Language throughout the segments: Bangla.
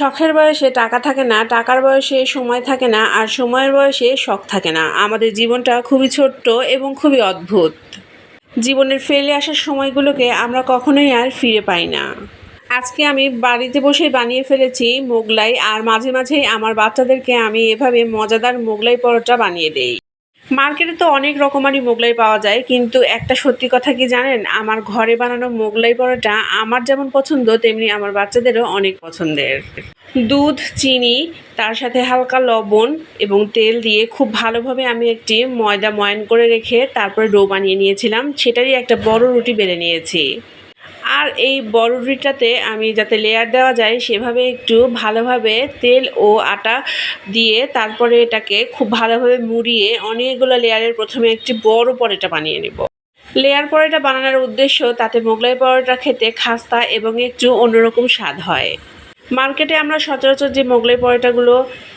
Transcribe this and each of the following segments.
শখের বয়সে টাকা থাকে না, টাকার বয়সে সময় থাকে না, আর সময়ের বয়সে শখ থাকে না। আমাদের জীবনটা খুবই ছোট্ট এবং খুবই অদ্ভুত। জীবনের ফেলে আসার সময়গুলোকে আমরা কখনোই আর ফিরে পাই না। আজকে আমি বাড়িতে বসেই বানিয়ে ফেলেছি মোগলাই, আর মাঝে মাঝেই আমার বাচ্চাদেরকে আমি এভাবে মজাদার মোগলাই পরোটা বানিয়ে দেই। মার্কেটে তো অনেক রকমারি মোগলাই পাওয়া যায়, কিন্তু একটা সত্যি কথা কি জানেন, আমার ঘরে বানানো মোগলাই পরোটা আমার যেমন পছন্দ তেমনি আমার বাচ্চাদেরও অনেক পছন্দের। দুধ, চিনি, তার সাথে হালকা লবণ এবং তেল দিয়ে খুব ভালোভাবে আমি একটি ময়দা ময়ান করে রেখে তারপরে ডো বানিয়ে নিয়েছিলাম। সেটারই একটা বড় রুটি বেলে নিয়েছি। আর এই বড় রুটিটাতে আমি যাতে লেয়ার দেওয়া যায় সেভাবে একটু ভালোভাবে তেল ও আটা দিয়ে তারপরে এটাকে খুব ভালোভাবে মুড়িয়ে অনেকগুলো লেয়ারের প্রথমে একটি বড় পরোটা বানিয়ে নেব। লেয়ার পরোটা বানানোর উদ্দেশ্য তাতে মোগলাই পরোটা খেতে খাস্তা এবং একটু অন্যরকম স্বাদ হয়। মার্কেটে আমরা সচরাচর যে মোগলাই পরোটাগুলো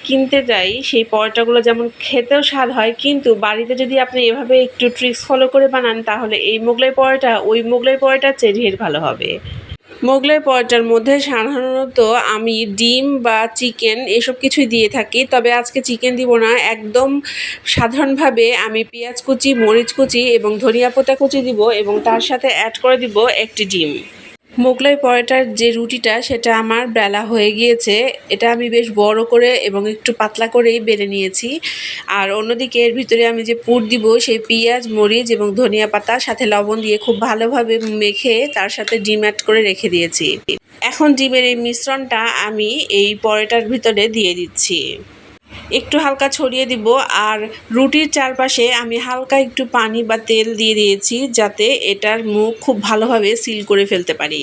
কিনতে যাই সেই পরোটাগুলো যেমন খেতেও স্বাদ হয়, কিন্তু বাড়িতে যদি আপনি এভাবে একটু ট্রিক্স ফলো করে বানান তাহলে এই মোগলাই পরোটা ওই মোগলাই পরোটার চেয়ে ঢের ভালো হবে। মোগলাই পরোটার মধ্যে সাধারণত আমি ডিম বা চিকেন এসব কিছুই দিয়ে থাকি, তবে আজকে চিকেন দিব না। একদম সাধারণভাবে আমি পেঁয়াজ কুচি, মরিচ কুচি এবং ধনিয়া পাতা কুচি দিব এবং তার সাথে অ্যাড করে দিব একটি ডিম। মোগলাই পরোটার যে রুটিটা সেটা আমার বেলা হয়ে গিয়েছে। এটা আমি বেশ বড় করে এবং একটু পাতলা করেই বেলে নিয়েছি। আর অন্যদিকে এর ভিতরে আমি যে পুর দিব সেই পেঁয়াজ, মরিচ এবং ধনিয়া পাতা সাথে লবণ দিয়ে খুব ভালোভাবে মেখে তার সাথে ডিম অ্যাড করে রেখে দিয়েছি। এখন ডিমের এই মিশ্রণটা আমি এই পরোটার ভিতরে দিয়ে দিচ্ছি। একটু হালকা ছড়িয়ে দিব, আর রুটির চারপাশে আমি হালকা একটু পানি বা তেল দিয়ে দিয়েছি যাতে এটার মুখ খুব ভালোভাবে সিল করে ফেলতে পারি।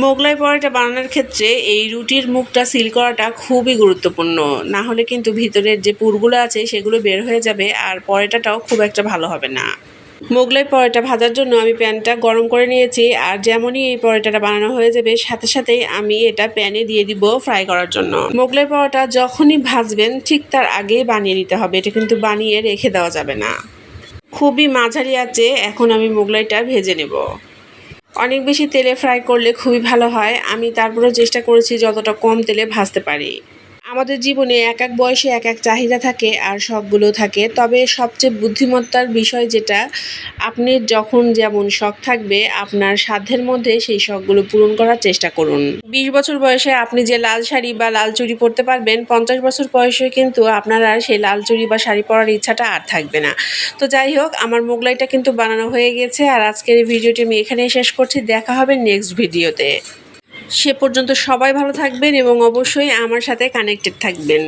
মোগলাই পরোটা বানানোর ক্ষেত্রে এই রুটির মুখটা সিল করাটা খুবই গুরুত্বপূর্ণ, না হলে কিন্তু ভিতরের যে পুরগুলো আছে সেগুলো বের হয়ে যাবে আর পরোটাটাও খুব একটা ভালো হবে না। মোগলাই পরোটা ভাজার জন্য আমি প্যানটা গরম করে নিয়েছি, আর যেমনই এই পরোটাটা বানানো হয়ে যাবে সাথে সাথেই আমি এটা প্যানে দিয়ে দিব ফ্রাই করার জন্য। মোগলাই পরোটা যখনই ভাজবেন ঠিক তার আগেই বানিয়ে নিতে হবে, এটা কিন্তু বানিয়ে রেখে দেওয়া যাবে না। খুবই মাঝারি আঁচে এখন আমি মোগলাইটা ভেজে নেব। অনেক বেশি তেলে ফ্রাই করলে খুবই ভালো হয়, আমি তারপরেও চেষ্টা করেছি যতটা কম তেলে ভাজতে পারি। আমাদের জীবনে এক এক বয়সে এক এক চাহিদা থাকে আর শখগুলো থাকে, তবে সবচেয়ে বুদ্ধিমত্তার বিষয় যেটা, আপনি যখন যেমন শখ থাকবে আপনার সাধ্যের মধ্যে সেই শখগুলো পূরণ করার চেষ্টা করুন। 20 বছর বয়সে আপনি যে লাল শাড়ি বা লাল চুড়ি পরতে পারবেন, 50 বছর বয়সে কিন্তু আপনার আর সেই লাল চুড়ি বা শাড়ি পরার ইচ্ছাটা আর থাকবে না। তো যাই হোক, আমার মোগলাইটা কিন্তু বানানো হয়ে গেছে, আর আজকের এই ভিডিওটি আমি এখানেই শেষ করছি। দেখা হবে নেক্সট ভিডিওতে। সে পর্যন্ত সবাই ভালো থাকবেন এবং অবশ্যই আমার সাথে কানেক্টেড থাকবেন।